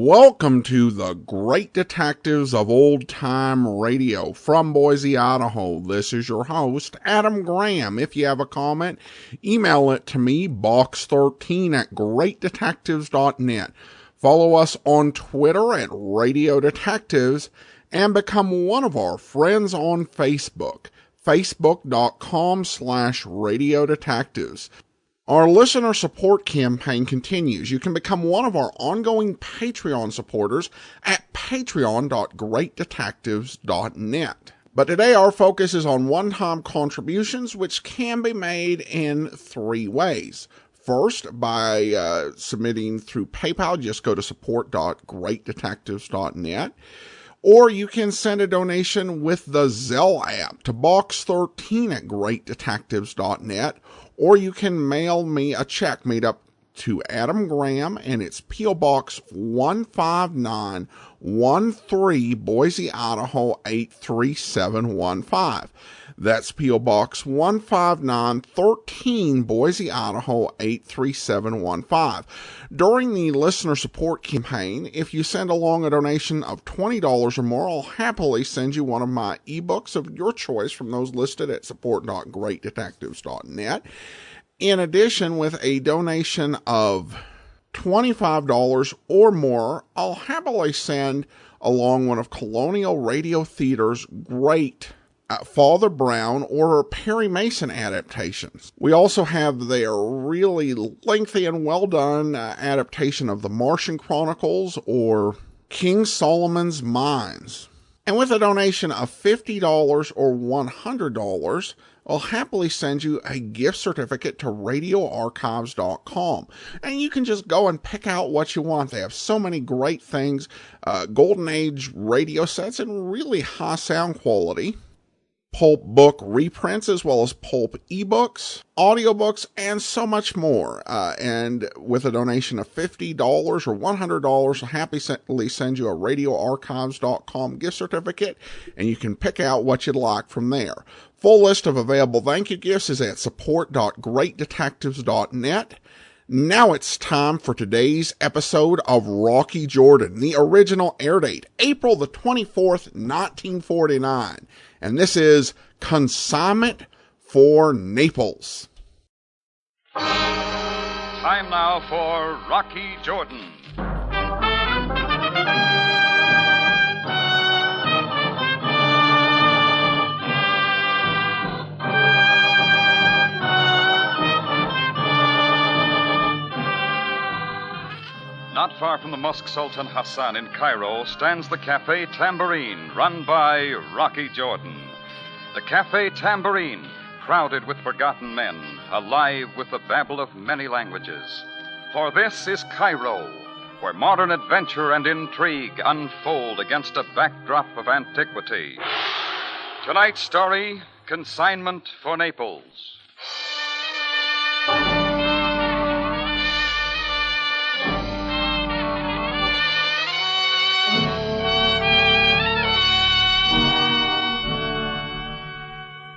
Welcome to the Great Detectives of Old Time Radio from Boise, Idaho. This is your host, Adam Graham. If you have a comment, email it to me, box13@greatdetectives.net. Follow us on Twitter at Radio Detectives and become one of our friends on Facebook, facebook.com/Radio Detectives. Our listener support campaign continues. You can become one of our ongoing Patreon supporters at patreon.greatdetectives.net. But today our focus is on one-time contributions, which can be made in three ways. First, by submitting through PayPal. Just go to support.greatdetectives.net. Or you can send a donation with the Zelle app to box13@greatdetectives.net. Or you can mail me a check made up to Adam Graham, and it's P.O. Box 15913, Boise, Idaho 83715. That's P.O. Box 15913, Boise, Idaho 83715. During the listener support campaign, if you send along a donation of $20 or more, I'll happily send you one of my ebooks of your choice from those listed at support.greatdetectives.net. In addition, with a donation of $25 or more, I'll happily send along one of Colonial Radio Theater's great Father Brown or Perry Mason adaptations. We also have their really lengthy and well done adaptation of The Martian Chronicles or King Solomon's Mines. And with a donation of $50 or $100, I'll happily send you a gift certificate to radioarchives.com. And you can just go and pick out what you want. They have so many great things, Golden Age radio sets in really high sound quality, pulp book reprints, as well as pulp ebooks, audiobooks, and so much more. And with a donation of $50 or $100, I'll happily send you a radioarchives.com gift certificate, and you can pick out what you'd like from there. Full list of available thank you gifts is at support.greatdetectives.net. Now it's time for today's episode of Rocky Jordan. The original air date, April the 24th, 1949. And this is Consignment for Naples. Time now for Rocky Jordan. Not far from the Mosque Sultan Hassan in Cairo stands the Cafe Tambourine, run by Rocky Jordan. The Cafe Tambourine, crowded with forgotten men, alive with the babble of many languages. For this is Cairo, where modern adventure and intrigue unfold against a backdrop of antiquity. Tonight's story, Consignment for Naples.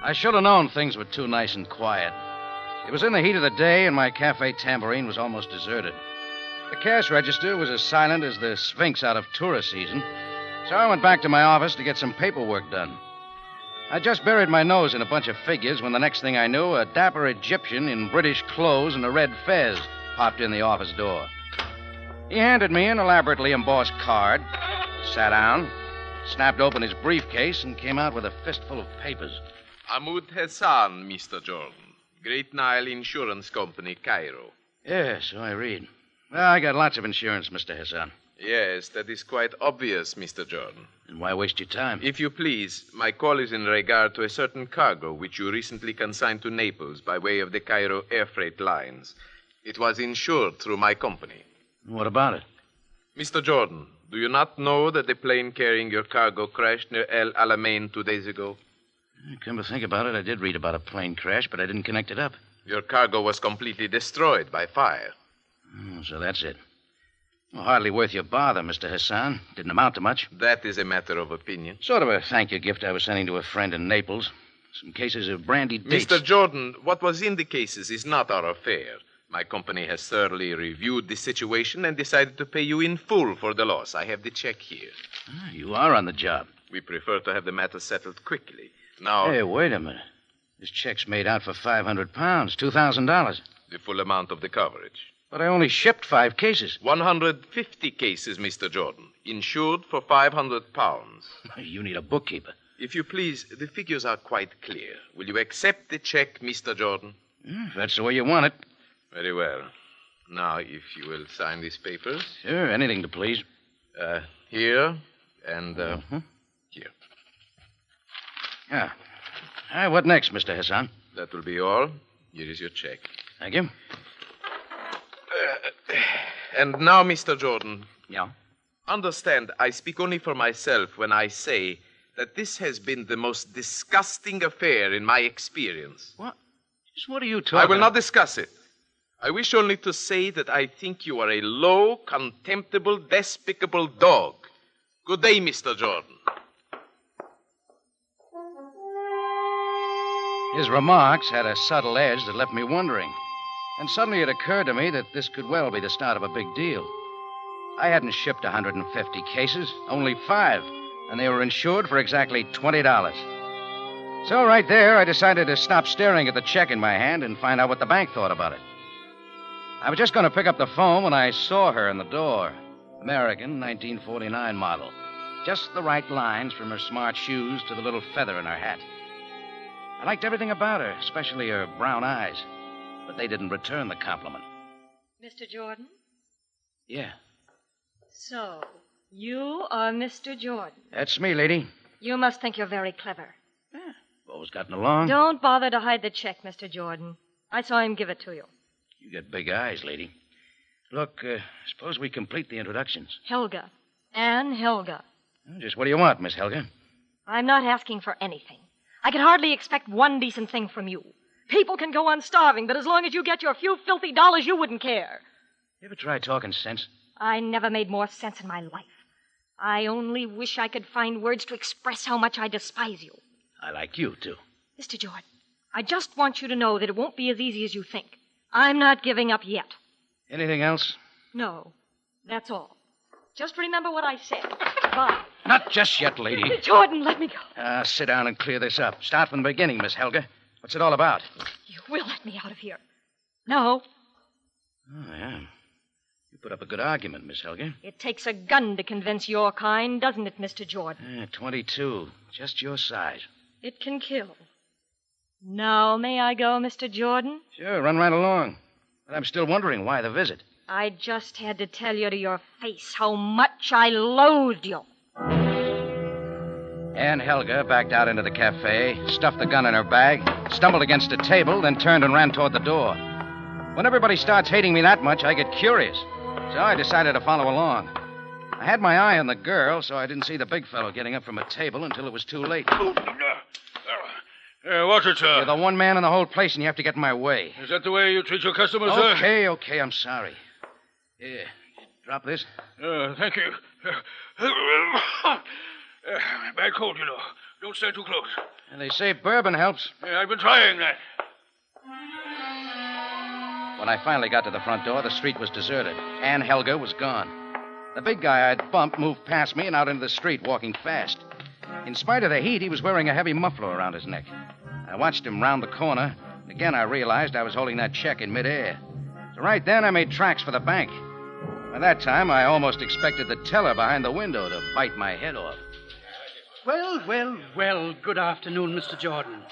I should have known things were too nice and quiet. It was in the heat of the day, and my Cafe Tambourine was almost deserted. The cash register was as silent as the Sphinx out of tourist season, so I went back to my office to get some paperwork done. I just buried my nose in a bunch of figures when the next thing I knew, a dapper Egyptian in British clothes and a red fez popped in the office door. He handed me an elaborately embossed card, sat down, snapped open his briefcase, and came out with a fistful of papers. Ahmud Hassan, Mr. Jordan. Great Nile Insurance Company, Cairo. Yes, so I read. Well, I got lots of insurance, Mr. Hassan. Yes, that is quite obvious, Mr. Jordan. And why waste your time? If you please, my call is in regard to a certain cargo which you recently consigned to Naples by way of the Cairo air freight lines. It was insured through my company. What about it? Mr. Jordan, do you not know that the plane carrying your cargo crashed near El Alamein 2 days ago? Come to think about it, I did read about a plane crash, but I didn't connect it up. Your cargo was completely destroyed by fire. Oh, so that's it. Well, hardly worth your bother, Mr. Hassan. Didn't amount to much. That is a matter of opinion. Sort of a thank you gift I was sending to a friend in Naples. Some cases of brandy dates. Mr. Jordan, what was in the cases is not our affair. My company has thoroughly reviewed the situation and decided to pay you in full for the loss. I have the check here. You are on the job. We prefer to have the matter settled quickly. Now, Hey, wait a minute. This check's made out for 500 pounds, $2,000. the full amount of the coverage. But I only shipped 5 cases. 150 cases, Mr. Jordan. Insured for 500 pounds. You need a bookkeeper. If you please, the figures are quite clear. Will you accept the check, Mr. Jordan? If that's the way you want it. Very well. Now, if you will sign these papers. Sure, anything to please. Here and here. Yeah. All right, what next, Mr. Hassan? That will be all. Here is your check. Thank you. And now, Mr. Jordan, Yeah? understand I speak only for myself when I say that this has been the most disgusting affair in my experience. What? Just what are you talking I will not discuss it. I wish only to say that I think you are a low, contemptible, despicable dog. Good day, Mr. Jordan. His remarks had a subtle edge that left me wondering. And suddenly it occurred to me that this could well be the start of a big deal. I hadn't shipped 150 cases, only 5, and they were insured for exactly $20. So right there, I decided to stop staring at the check in my hand and find out what the bank thought about it. I was just going to pick up the phone when I saw her in the door. American, 1949 model. Just the right lines from her smart shoes to the little feather in her hat. I liked everything about her, especially her brown eyes. But they didn't return the compliment. Mr. Jordan? Yeah, So, you are Mr. Jordan. that's me, lady. You must think you're very clever. Always gotten along. Don't bother to hide the check, Mr. Jordan. I saw him give it to you. You got big eyes, lady. Look, suppose we complete the introductions. Helga. Anne Helga. Just what do you want, Miss Helga? I'm not asking for anything. I can hardly expect one decent thing from you. People can go on starving, but as long as you get your few filthy dollars, you wouldn't care. You ever try talking sense? I never made more sense in my life. I only wish I could find words to express how much I despise you. I like you, too. Mr. Jordan, I just want you to know that it won't be as easy as you think. I'm not giving up yet. Anything else? No, that's all. Just remember what I said. Goodbye. Not just yet, lady. Jordan, let me go. Sit down and clear this up. Start from the beginning, Miss Helga. What's it all about? You will let me out of here. No, Oh, yeah. You put up a good argument, Miss Helga. it takes a gun to convince your kind, doesn't it, Mr. Jordan? 22. Just your size. It can kill. Now, may I go, Mr. Jordan? Sure, run right along. But I'm still wondering why the visit. I just had to tell you to your face how much I loathed you. Anne Helga backed out into the cafe, stuffed the gun in her bag, stumbled against a table, then turned and ran toward the door. When everybody starts hating me that much, I get curious. So I decided to follow along. I had my eye on the girl, so I didn't see the big fellow getting up from a table until it was too late. Watch it, sir. You're the one man in the whole place, and you have to get in my way. Is that the way you treat your customers, sir? Okay, I'm sorry. Here, drop this. Thank you. Bad cold, you know. Don't stand too close. And they say bourbon helps. I've been trying that. When I finally got to the front door, the street was deserted. Anne Helga was gone. The big guy I'd bumped moved past me and out into the street, walking fast. In spite of the heat, he was wearing a heavy muffler around his neck. I watched him round the corner, and again I realized I was holding that check in midair. So right then, I made tracks for the bank. By that time, I almost expected the teller behind the window to bite my head off. Well, good afternoon, Mr. Jordan.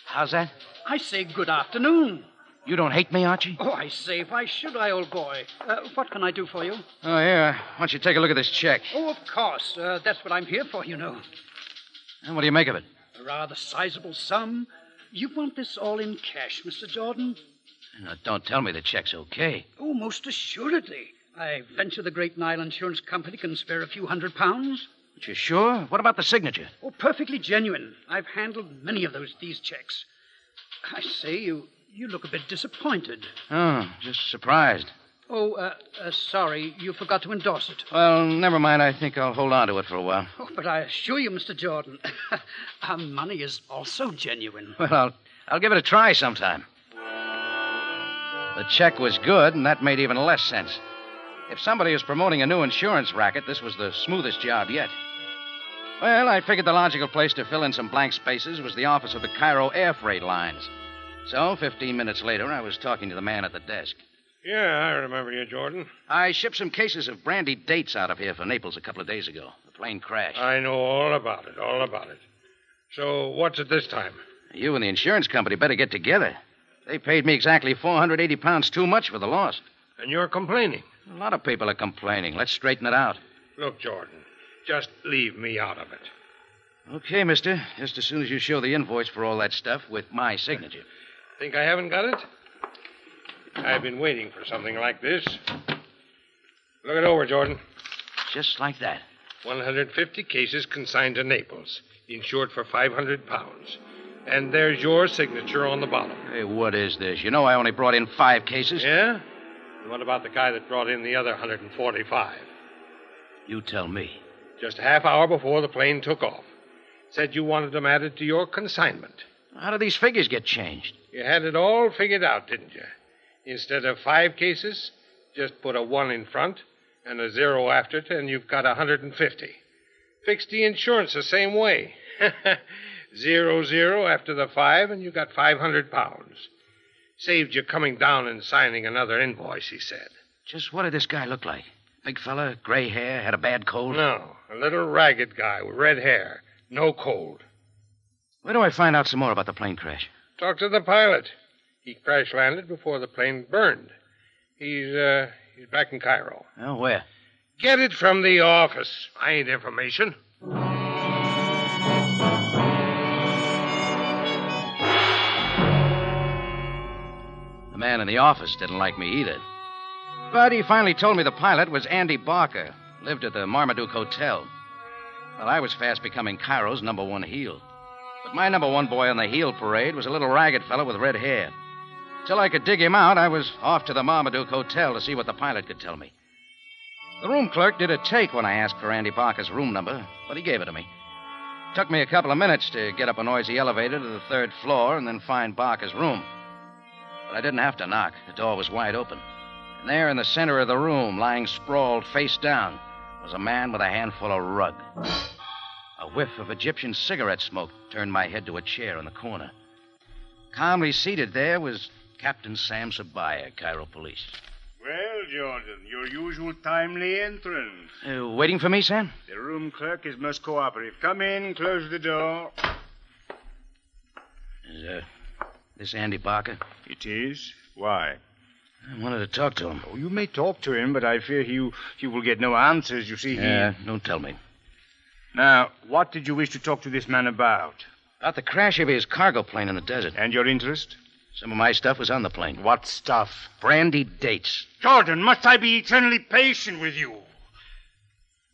How's that? I say good afternoon. You don't hate me, Archie? Oh, I say, why should I, old boy? What can I do for you? Oh, yeah. Why don't you take a look at this check? Oh, of course. That's what I'm here for, you know. And what do you make of it? A rather sizable sum. You want this all in cash, Mr. Jordan? Now, don't tell me the check's okay. Oh, most assuredly. I venture the Great Nile Insurance Company can spare a few £100. But you're sure? What about the signature? Oh, perfectly genuine. I've handled many of these checks. I say, you look a bit disappointed. Oh, just surprised. Oh, sorry, you forgot to endorse it. Well, never mind. I think I'll hold on to it for a while. Oh, but I assure you, Mr. Jordan, our money is also genuine. Well, I'll give it a try sometime. The check was good, and that made even less sense. If somebody was promoting a new insurance racket, this was the smoothest job yet. Well, I figured the logical place to fill in some blank spaces was the office of the Cairo Air Freight Lines. So, 15 minutes later, I was talking to the man at the desk. Yeah, I remember you, Jordan. I shipped some cases of brandy dates out of here for Naples a couple of days ago. The plane crashed. I know all about it. So, what's it this time? You and the insurance company better get together. They paid me exactly 480 pounds too much for the loss. And you're complaining. A lot of people are complaining. Let's straighten it out. Look, Jordan, just leave me out of it. Okay, mister. Just as soon as you show the invoice for all that stuff with my signature. Think I haven't got it? I've been waiting for something like this. Look it over, Jordan. Just like that. 150 cases consigned to Naples, insured for 500 pounds. And there's your signature on the bottom. Hey, what is this? You know I only brought in 5 cases. Yeah? And what about the guy that brought in the other 145? You tell me. Just a half hour before the plane took off. Said you wanted them added to your consignment. How do these figures get changed? You had it all figured out, didn't you? Instead of 5 cases, just put a 1 in front and a 0 after it, and you've got 150. Fixed the insurance the same way. 0 after the 5, and you got 500 pounds. Saved you coming down and signing another invoice, he said. Just what did this guy look like? Big fella, gray hair, had a bad cold? No, a little ragged guy with red hair. No cold. Where do I find out some more about the plane crash? Talk to the pilot. He crash-landed before the plane burned. He's back in Cairo. Oh, where? Get it from the office. I ain't information. The man in the office didn't like me either. But he finally told me the pilot was Andy Barker, lived at the Marmaduke Hotel. Well, I was fast becoming Cairo's number 1 heel. But my number 1 boy on the heel parade was a little ragged fellow with red hair. Till I could dig him out, I was off to the Marmaduke Hotel to see what the pilot could tell me. The room clerk did a take when I asked for Andy Barker's room number, but he gave it to me. It took me a couple of minutes to get up a noisy elevator to the 3rd floor and then find Barker's room. But I didn't have to knock. The door was wide open. And there in the center of the room, lying sprawled face down, was a man with a handful of rug. A whiff of Egyptian cigarette smoke turned my head to a chair in the corner. Calmly seated there was Captain Sam Sabaya, Cairo Police. Well, Jordan, your usual timely entrance. Waiting for me, Sam? The room clerk is most cooperative. Come in, close the door. Is this Andy Barker? It is. Why? I wanted to talk to him. Oh, you may talk to him, but I fear you will get no answers. You see, don't tell me. Now, what did you wish to talk to this man about? About the crash of his cargo plane in the desert. And your interest? Some of my stuff was on the plane. What stuff? Brandy dates. Jordan, must I be eternally patient with you?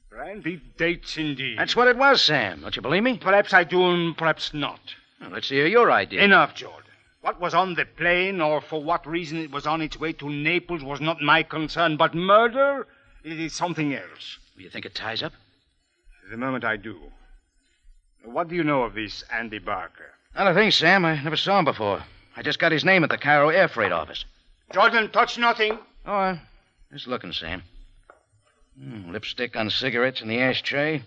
Brandy dates, indeed. That's what it was, Sam. Don't you believe me? Perhaps I do and perhaps not. Well, let's hear your idea. Enough, Jordan. What was on the plane or for what reason it was on its way to Naples was not my concern, but murder, it is something else. You think it ties up? The moment I do. What do you know of this Andy Barker? Not a thing, Sam. I never saw him before. I just got his name at the Cairo Air Freight office. Jordan, touch nothing. Oh, just looking, Sam. Lipstick on cigarettes in the ashtray.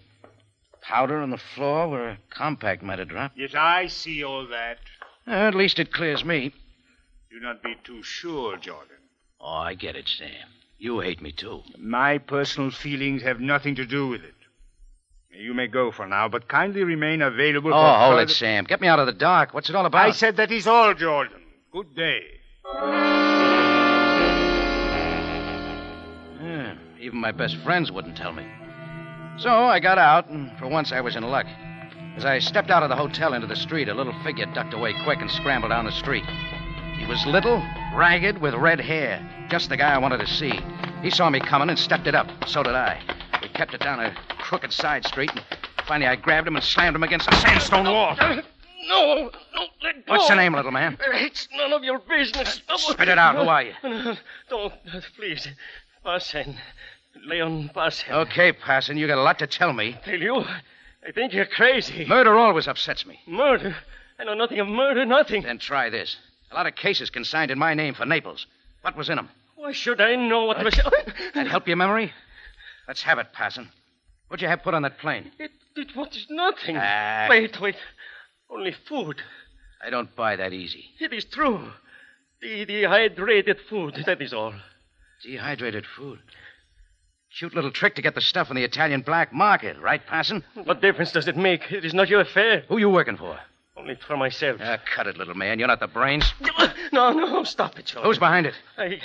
Powder on the floor where a compact might have dropped. Yes, I see all that. At least it clears me. Do not be too sure, Jordan. Oh, I get it, Sam. You hate me, too. My personal feelings have nothing to do with it. You may go for now, but kindly remain available for hold further... it, Sam. Get me out of the dark. What's it all about? I said that is all, Jordan. Good day. Yeah, even my best friends wouldn't tell me. So I got out, and for once I was in luck. As I stepped out of the hotel into the street, a little figure ducked away quick and scrambled down the street. He was little, ragged, with red hair. Just the guy I wanted to see. He saw me coming and stepped it up. So did I. We kept it down a crooked side street, and finally I grabbed him and slammed him against a sandstone wall. No, let go. What's your name, little man? It's none of your business. Spit it out. Who are you? Don't, please. Parson. Leon Parson. Okay, Parson, you got a lot to tell me. Tell you? I think you're crazy. Murder always upsets me. Murder? I know nothing of murder, nothing. Then try this. A lot of cases consigned in my name for Naples. What was in them? Why should I know what was... That help your memory? Let's have it, Parson. What'd you have put on that plane? It was nothing. Ah. Wait. Only food. I don't buy that easy. It is true. The dehydrated food, that is all. Dehydrated food. Cute little trick to get the stuff on the Italian black market, right, Parson? What difference does it make? It is not your affair. Who you working for? Only for myself. Cut it, little man. You're not the brains. No, stop it, Jordan. Who's behind it? Her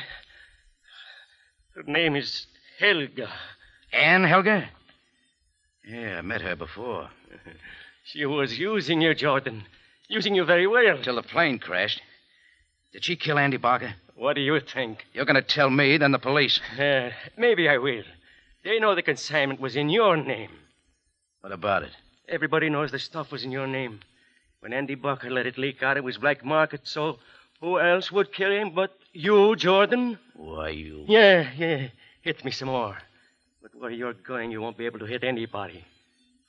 name is Helga. Ann Helga? Yeah, I met her before. She was using you, Jordan. Using you very well. Till the plane crashed. Did she kill Andy Barker? What do you think? You're going to tell me, then the police. Maybe I will. They know the consignment was in your name. What about it? Everybody knows the stuff was in your name. When Andy Barker let it leak out, it was black market, so who else would kill him but you, Jordan? Why, you... Yeah. Hit me some more. But where you're going, you won't be able to hit anybody.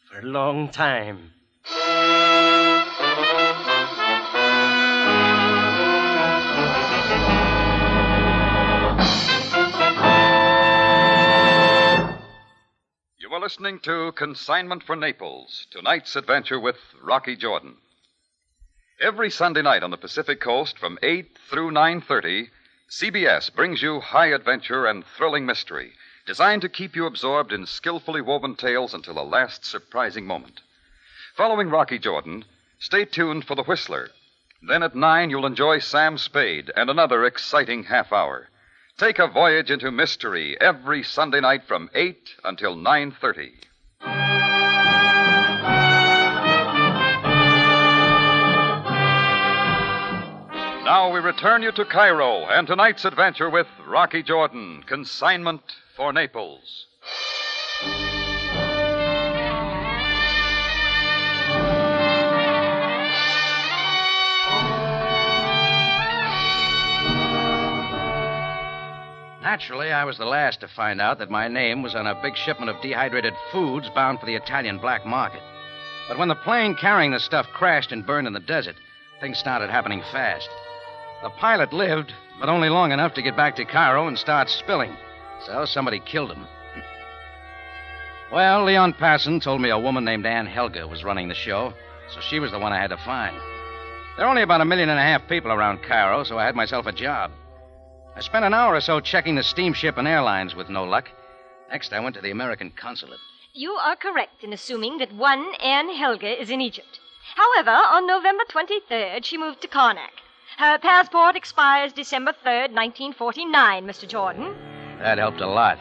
For a long time. You are listening to Consignment for Naples, tonight's adventure with Rocky Jordan. Every Sunday night on the Pacific Coast from 8 through 9:30, CBS brings you high adventure and thrilling mystery, designed to keep you absorbed in skillfully woven tales until the last surprising moment. Following Rocky Jordan, stay tuned for The Whistler. Then at 9, you'll enjoy Sam Spade and another exciting half hour. Take a voyage into mystery every Sunday night from 8 until 9:30. Now we return you to Cairo and tonight's adventure with Rocky Jordan, Consignment for Naples. Naturally, I was the last to find out that my name was on a big shipment of dehydrated foods bound for the Italian black market. But when the plane carrying the stuff crashed and burned in the desert, things started happening fast. The pilot lived, but only long enough to get back to Cairo and start spilling. So somebody killed him. Well, Leon Passon told me a woman named Ann Helga was running the show, so she was the one I had to find. There are only about 1.5 million people around Cairo, so I had myself a job. I spent an hour or so checking the steamship and airlines with no luck. Next, I went to the American consulate. You are correct in assuming that one Ann Helga is in Egypt. However, on November 23rd, she moved to Karnak. Her passport expires December 3rd, 1949, Mr. Jordan. That helped a lot.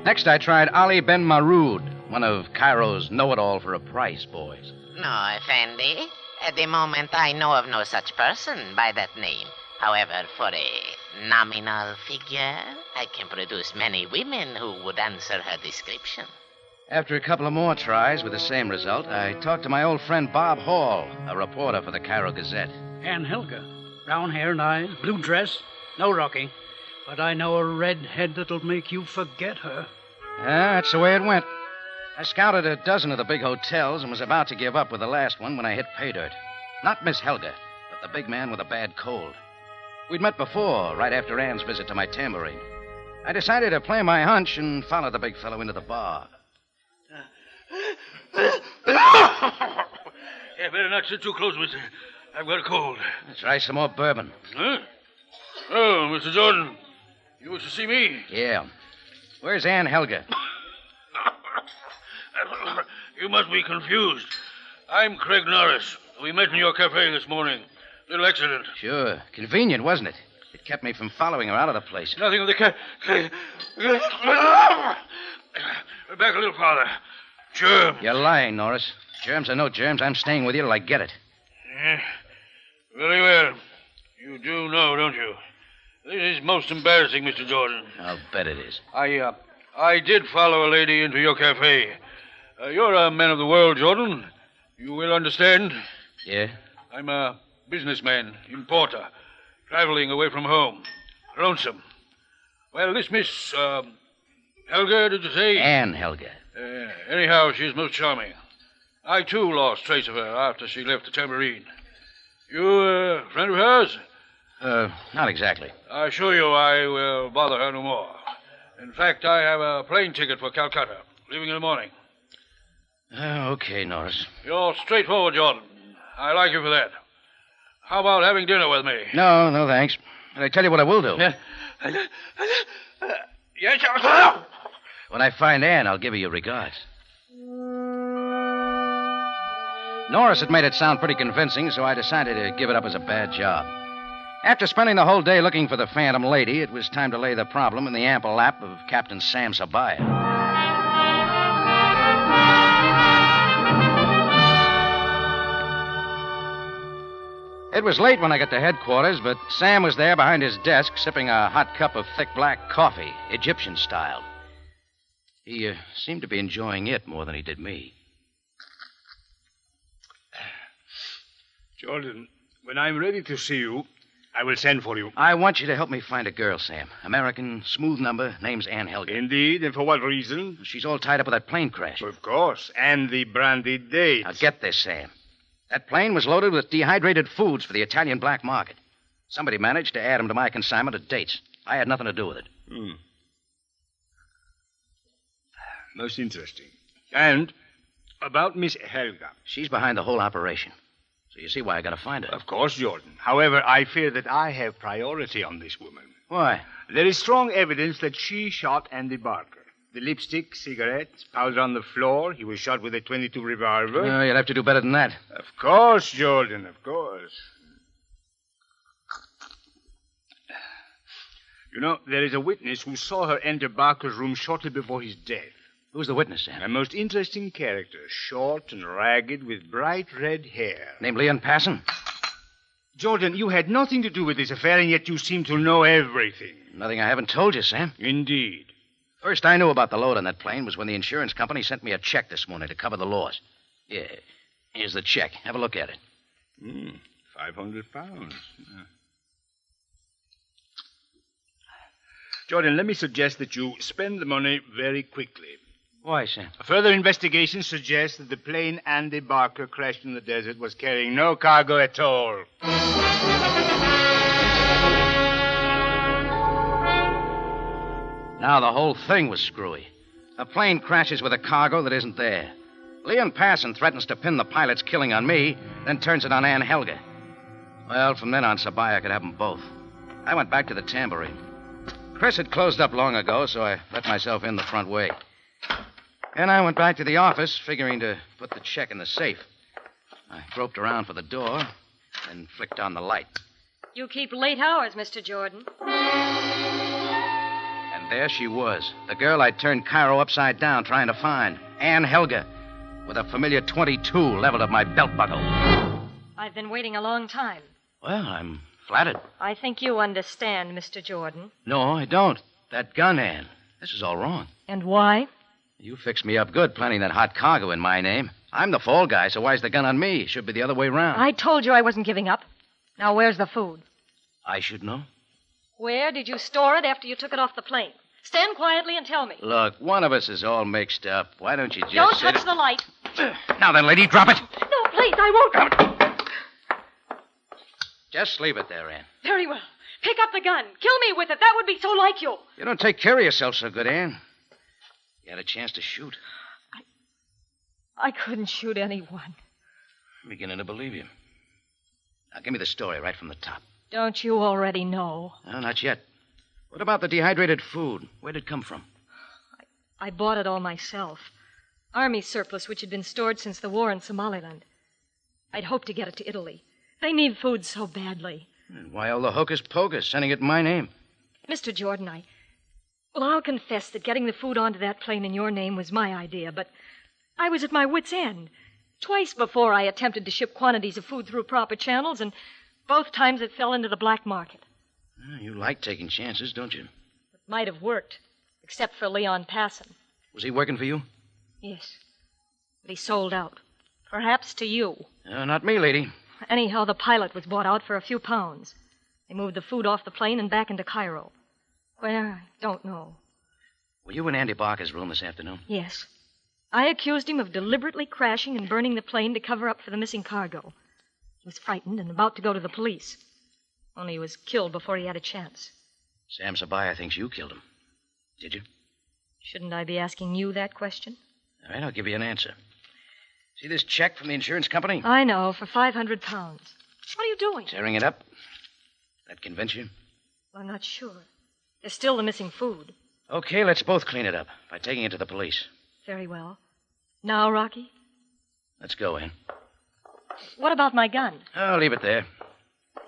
Next, I tried Ali Ben Marood, one of Cairo's know-it-all for a price boys. No, Effendi. At the moment, I know of no such person by that name. However, for a nominal figure, I can produce many women who would answer her description. After a couple of more tries with the same result, I talked to my old friend Bob Hall, a reporter for the Cairo Gazette. Ann Helga. Brown hair and eyes, blue dress. No, Rocky. But I know a red head that'll make you forget her. Yeah, that's the way it went. I scouted a dozen of the big hotels and was about to give up with the last one when I hit pay dirt. Not Miss Helga, but the big man with a bad cold. We'd met before, right after Ann's visit to my tambourine. I decided to play my hunch and follow the big fellow into the bar. Yeah, better not sit too close, mister. I've got a cold. Let's try some more bourbon. Huh? Oh, Mr. Jordan. You wish to see me? Yeah. Where's Ann Helga? You must be confused. I'm Craig Norris. We met in your cafe this morning. Little accident. Sure. Convenient, wasn't it? It kept me from following her out of the place. Nothing of the Back a little farther. Germs. You're lying, Norris. Germs or no germs, I'm staying with you till I get it. Yeah. Very well. You do know, don't you? This is most embarrassing, Mr. Jordan. I'll bet it is. I did follow a lady into your cafe. You're a man of the world, Jordan. You will understand. Yeah? I'm a businessman, importer, traveling away from home. Lonesome. Well, this Miss, Helga, did you say? Ann Helga. Anyhow, she's most charming. I, too, lost trace of her after she left the tambourine. You a friend of hers? Not exactly. I assure you I will bother her no more. In fact, I have a plane ticket for Calcutta, leaving in the morning. Okay, Norris. You're straightforward, Jordan. I like you for that. How about having dinner with me? No, thanks. And I tell you what I will do. Yes, sir. When I find Ann, I'll give her your regards. Norris had made it sound pretty convincing, so I decided to give it up as a bad job. After spending the whole day looking for the Phantom Lady, it was time to lay the problem in the ample lap of Captain Sam Sabaya. It was late when I got to headquarters, but Sam was there behind his desk sipping a hot cup of thick black coffee, Egyptian style. He seemed to be enjoying it more than he did me. Jordan, when I'm ready to see you, I will send for you. I want you to help me find a girl, Sam. American, smooth number, name's Ann Helga. Indeed, and for what reason? She's all tied up with that plane crash. Of course, and the branded dates. Now get this, Sam. That plane was loaded with dehydrated foods for the Italian black market. Somebody managed to add them to my consignment of dates. I had nothing to do with it. Most interesting. And about Miss Helga. She's behind the whole operation. So you see why I gotta find her. Of course, Jordan. However, I fear that I have priority on this woman. Why? There is strong evidence that she shot Andy Barker. The lipstick, cigarettes, powder on the floor. He was shot with a .22 revolver. No, you'll have to do better than that. Of course, Jordan, of course. You know, there is a witness who saw her enter Barker's room shortly before his death. Who's the witness, Sam? A most interesting character, short and ragged with bright red hair. Named Leon Passon? Jordan, you had nothing to do with this affair, and yet you seem to know everything. Nothing I haven't told you, Sam. Indeed. First I knew about the load on that plane was when the insurance company sent me a check this morning to cover the loss. Yeah, here's the check. Have a look at it. 500 pounds. Jordan, let me suggest that you spend the money very quickly. Why, Sam? A further investigation suggests that the plane Andy Barker crashed in the desert was carrying no cargo at all. Now the whole thing was screwy. A plane crashes with a cargo that isn't there. Leon Passon threatens to pin the pilot's killing on me, then turns it on Ann Helga. Well, from then on, Sabaya could have them both. I went back to the Tambourine. Chris had closed up long ago, so I let myself in the front way. And I went back to the office, figuring to put the check in the safe. I groped around for the door and flicked on the light. You keep late hours, Mr. Jordan. And there she was, the girl I'd turned Cairo upside down trying to find, Ann Helga, with a familiar .22 leveled at my belt buckle. I've been waiting a long time. Well, I'm flattered. I think you understand, Mr. Jordan. No, I don't. That gun, Ann. This is all wrong. And why? You fixed me up good planting that hot cargo in my name. I'm the fall guy, so why's the gun on me? It should be the other way around. I told you I wasn't giving up. Now, where's the food? I should know. Where did you store it after you took it off the plane? Stand quietly and tell me. Look, one of us is all mixed up. Why don't you just Don't sit touch the light. Now then, lady, drop it. No, please, I won't. Just leave it there, Ann. Very well. Pick up the gun. Kill me with it. That would be so like you. You don't take care of yourself so good, Ann. You had a chance to shoot. I couldn't shoot anyone. I'm beginning to believe you. Now, give me the story right from the top. Don't you already know? No, not yet. What about the dehydrated food? Where'd it come from? I bought it all myself. Army surplus, which had been stored since the war in Somaliland. I'd hoped to get it to Italy. They need food so badly. And why all the hocus pocus, sending it in my name? Mr. Jordan, I'll confess that getting the food onto that plane in your name was my idea, but I was at my wit's end. Twice before I attempted to ship quantities of food through proper channels, and both times it fell into the black market. You like taking chances, don't you? It might have worked, except for Leon Passon. Was he working for you? Yes, but he sold out. Perhaps to you. Not me, lady. Anyhow, the pilot was bought out for a few pounds. They moved the food off the plane and back into Cairo. Where, I don't know. Were you in Andy Barker's room this afternoon? Yes. I accused him of deliberately crashing and burning the plane to cover up for the missing cargo. He was frightened and about to go to the police. Only he was killed before he had a chance. Sam Sabaya thinks you killed him. Did you? Shouldn't I be asking you that question? All right, I'll give you an answer. See this check from the insurance company? I know, for 500 pounds. What are you doing? Tearing it up. That convince you? I'm not sure. There's still the missing food. Okay, let's both clean it up by taking it to the police. Very well. Now, Rocky? Let's go, Ann. What about my gun? I'll leave it there.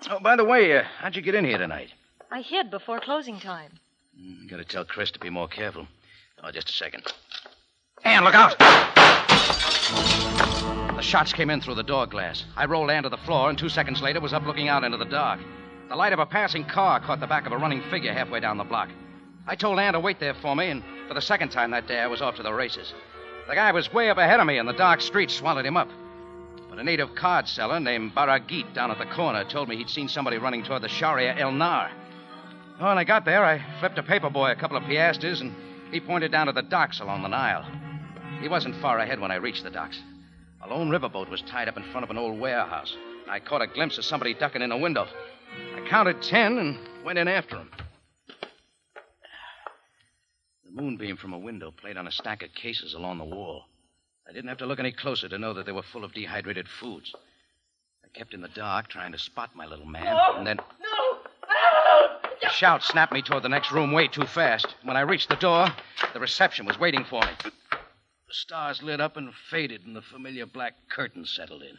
Oh, by the way, how'd you get in here tonight? I hid before closing time. Gotta tell Chris to be more careful. Oh, just a second. Ann, look out! The shots came in through the door glass. I rolled Ann to the floor, and 2 seconds later was up looking out into the dark. The light of a passing car caught the back of a running figure halfway down the block. I told Ann to wait there for me, and for the second time that day, I was off to the races. The guy was way up ahead of me, and the dark street swallowed him up. But a native card seller named Baragit down at the corner told me he'd seen somebody running toward the Sharia El Nar. When I got there, I flipped a paperboy a couple of piastres, and he pointed down to the docks along the Nile. He wasn't far ahead when I reached the docks. A lone riverboat was tied up in front of an old warehouse. I caught a glimpse of somebody ducking in a window. I counted 10 and went in after him. The moonbeam from a window played on a stack of cases along the wall. I didn't have to look any closer to know that they were full of dehydrated foods. I kept in the dark, trying to spot my little man, and then... A shout snapped me toward the next room way too fast. When I reached the door, the reception was waiting for me. The stars lit up and faded, and the familiar black curtain settled in.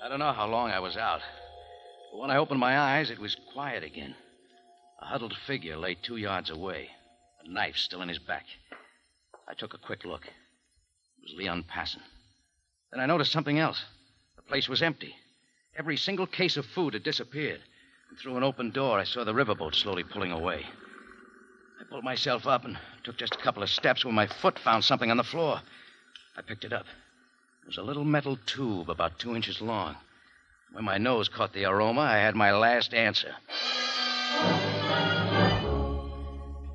I don't know how long I was out, but when I opened my eyes, it was quiet again. A huddled figure lay 2 yards away, a knife still in his back. I took a quick look. It was Leon Passon. Then I noticed something else. The place was empty. Every single case of food had disappeared. And through an open door, I saw the riverboat slowly pulling away. I pulled myself up and took just a couple of steps when my foot found something on the floor. I picked it up. It was a little metal tube about 2 inches long. When my nose caught the aroma, I had my last answer.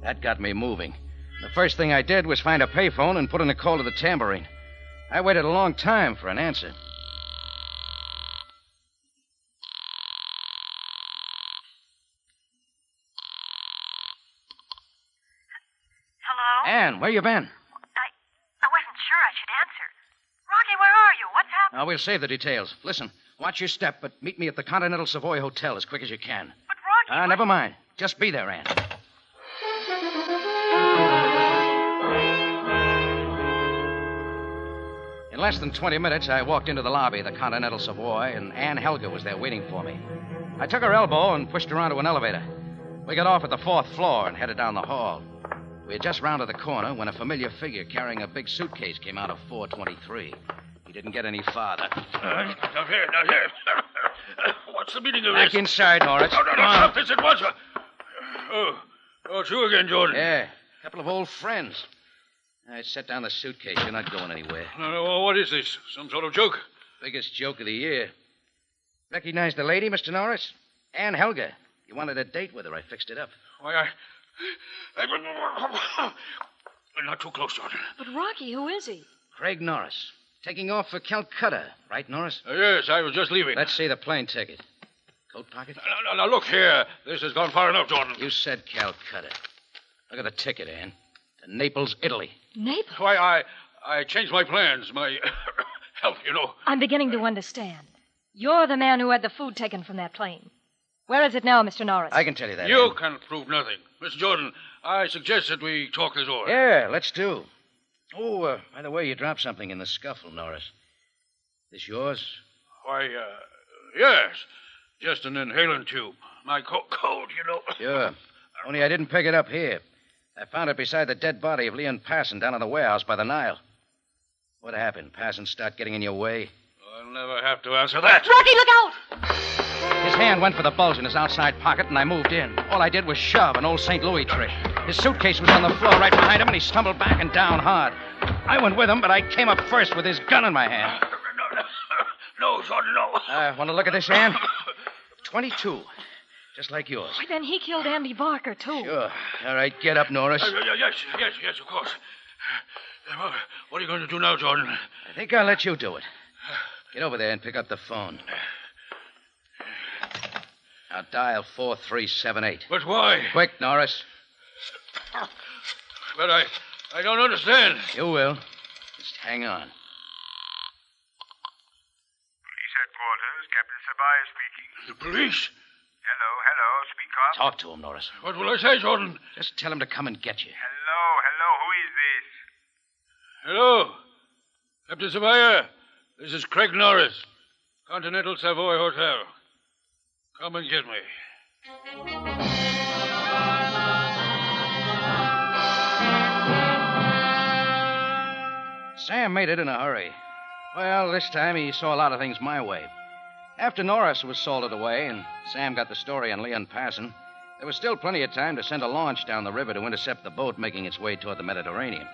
That got me moving. The first thing I did was find a payphone and put in a call to the Tambourine. I waited a long time for an answer. Hello? Ann, where you been? I wasn't sure I should answer. Rocky, where are you? What's happening? We'll save the details. Listen, watch your step, but meet me at the Continental Savoy Hotel as quick as you can. But, Rocky... Never mind. Just be there, Ann. In less than 20 minutes, I walked into the lobby of the Continental Savoy, and Ann Helga was there waiting for me. I took her elbow and pushed her onto an elevator. We got off at the 4th floor and headed down the hall. We had just rounded the corner when a familiar figure carrying a big suitcase came out of 423. He didn't get any farther. Now here. What's the meaning of this? Back inside, Norris. No, stop this at once. Oh, it's you again, Jordan. Yeah, a couple of old friends. I set down the suitcase. You're not going anywhere. No, what is this? Some sort of joke? Biggest joke of the year. Recognize the lady, Mr. Norris? Ann Helga. You wanted a date with her. I fixed it up. Why, not too close, Jordan. But, Rocky, who is he? Craig Norris. Taking off for Calcutta. Right, Norris? Yes, I was just leaving. Let's see the plane ticket. Coat pocket? Now, look here. This has gone far enough, Jordan. You said Calcutta. Look at the ticket, Ann. To Naples, Italy. Naples? Why, I changed my plans. My health, you know. I'm beginning to understand. You're the man who had the food taken from that plane. Where is it now, Mr. Norris? I can tell you that. You Ann. can prove nothing. Mr. Jordan, I suggest that we talk this over. Yeah, let's do. Oh, by the way, you dropped something in the scuffle, Norris. This yours? Why, yes. Just an inhalant tube. My cold, you know. Sure. Only I didn't pick it up here. I found it beside the dead body of Leon Passon down in the warehouse by the Nile. What happened? Passon start getting in your way? I'll never have to answer that. Rocky, look out! His hand went for the bulge in his outside pocket, and I moved in. All I did was shove, an old St. Louis trick. His suitcase was on the floor right behind him, and he stumbled back and down hard. I went with him, but I came up first with his gun in my hand. No, Jordan, no. Want to look at this, Ann? 22. just like yours. Why, then he killed Andy Barker, too. Sure. All right, get up, Norris. Yes, of course. What are you going to do now, Jordan? I think I'll let you do it. Get over there and pick up the phone. Now dial 4378. But why? Quick, Norris. But I don't understand. You will. Just hang on. Police headquarters, Captain Sabaya speaking. The police? Hello, speak up. Talk to him, Norris. What will I say, Jordan? Just tell him to come and get you. Hello, who is this? Hello. Captain Sabaya. This is Craig Norris, Continental Savoy Hotel. Come and get me. Sam made it in a hurry. Well, this time he saw a lot of things my way. After Norris was salted away and Sam got the story on Leon Passon, there was still plenty of time to send a launch down the river to intercept the boat making its way toward the Mediterranean.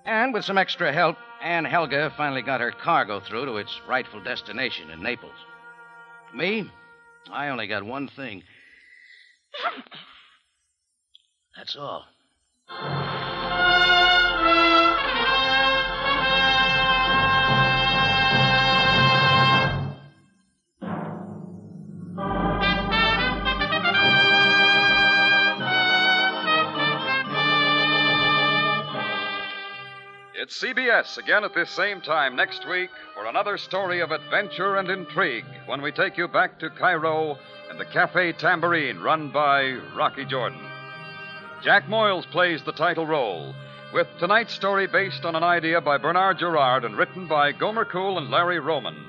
And with some extra help, Ann Helga finally got her cargo through to its rightful destination in Naples. Me, I only got one thing. That's all. It's CBS again at this same time next week for another story of adventure and intrigue when we take you back to Cairo and the Cafe Tambourine run by Rocky Jordan. Jack Moyles plays the title role, with tonight's story based on an idea by Bernard Gerard and written by Gomer Cool and Larry Roman.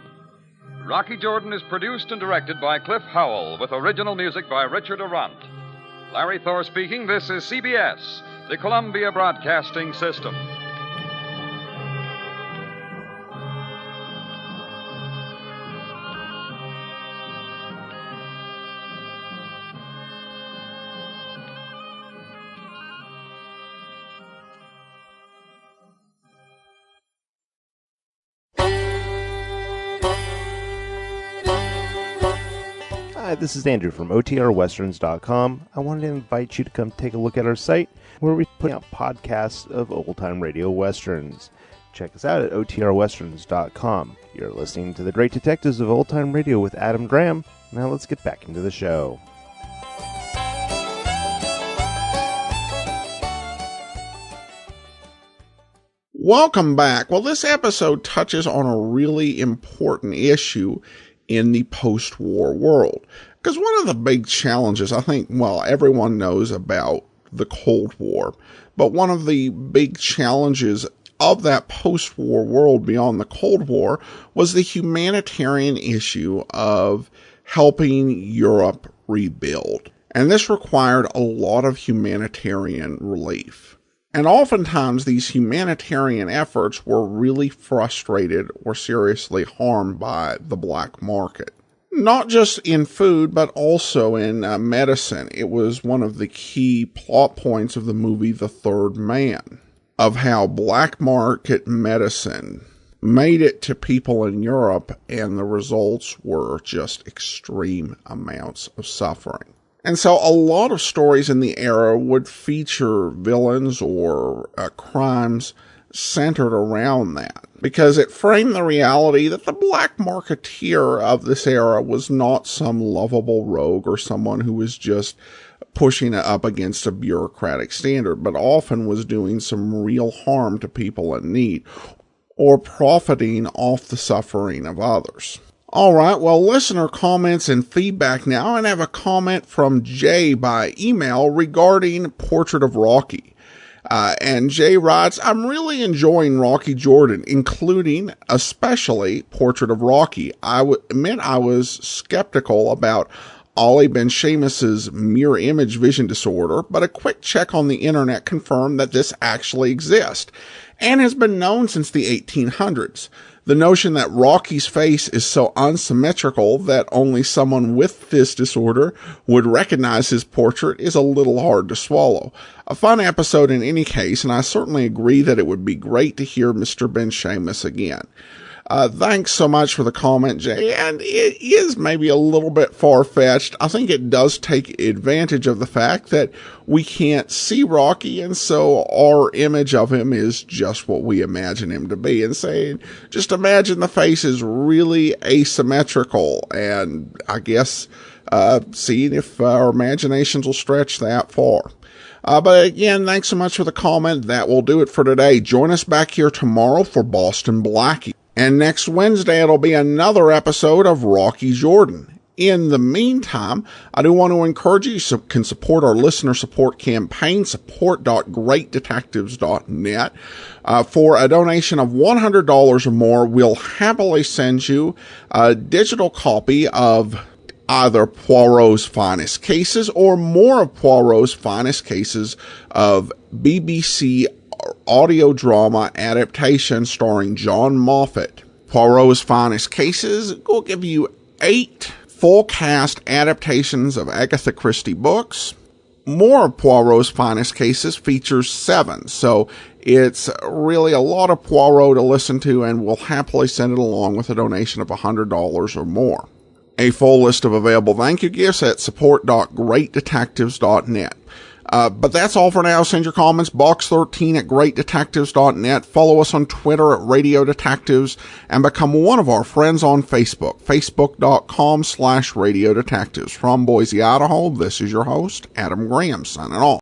Rocky Jordan is produced and directed by Cliff Howell with original music by Richard Arant. Larry Thor speaking. This is CBS, the Columbia Broadcasting System. Hi, this is Andrew from OTRWesterns.com. I wanted to invite you to come take a look at our site where we put out podcasts of old-time radio westerns. Check us out at OTRWesterns.com. You're listening to The Great Detectives of Old Time Radio with Adam Graham. Now let's get back into the show. Welcome back. Well, this episode touches on a really important issue in the post-war world. Because one of the big challenges, I think, well, everyone knows about the Cold War, but one of the big challenges of that post-war world beyond the Cold War was the humanitarian issue of helping Europe rebuild. And this required a lot of humanitarian relief. And oftentimes these humanitarian efforts were really frustrated or seriously harmed by the black market. Not just in food, but also in medicine. It was one of the key plot points of the movie The Third Man, of how black market medicine made it to people in Europe, and the results were just extreme amounts of suffering. And so a lot of stories in the era would feature villains or crimes centered around that, because it framed the reality that the black marketeer of this era was not some lovable rogue or someone who was just pushing it up against a bureaucratic standard, but often was doing some real harm to people in need or profiting off the suffering of others. All right, well, listener comments and feedback now, and I have a comment from Jay by email regarding Portrait of Rocky. And Jay writes, I'm really enjoying Rocky Jordan, including especially Portrait of Rocky. I admit I was skeptical about Ali Ben Seamus's mirror image vision disorder, but a quick check on the internet confirmed that this actually exists and has been known since the 1800s. The notion that Rocky's face is so unsymmetrical that only someone with this disorder would recognize his portrait is a little hard to swallow. A fun episode in any case, and I certainly agree that it would be great to hear Mr. Ben Seamus again. Thanks so much for the comment, Jay. And it is maybe a little bit far-fetched. I think it does take advantage of the fact that we can't see Rocky, and so our image of him is just what we imagine him to be. And saying, just imagine the face is really asymmetrical, and I guess seeing if our imaginations will stretch that far. But again, thanks so much for the comment. That will do it for today. Join us back here tomorrow for Boston Blackie. And next Wednesday, it'll be another episode of Rocky Jordan. In the meantime, I do want to encourage you can support our listener support campaign, support.greatdetectives.net. For a donation of $100 or more, we'll happily send you a digital copy of either Poirot's Finest Cases or more of Poirot's Finest Cases of BBC audio drama adaptation starring John Moffat. Poirot's Finest Cases will give you 8 full cast adaptations of Agatha Christie books. More of Poirot's Finest Cases features 7, so it's really a lot of Poirot to listen to, and we'll happily send it along with a donation of $100 or more. A full list of available thank you gifts at support.greatdetectives.net. But that's all for now. Send your comments, box13 at greatdetectives.net. Follow us on Twitter at Radio Detectives, and become one of our friends on Facebook, facebook.com/Radio Detectives. From Boise, Idaho, this is your host, Adam Graham, signing off.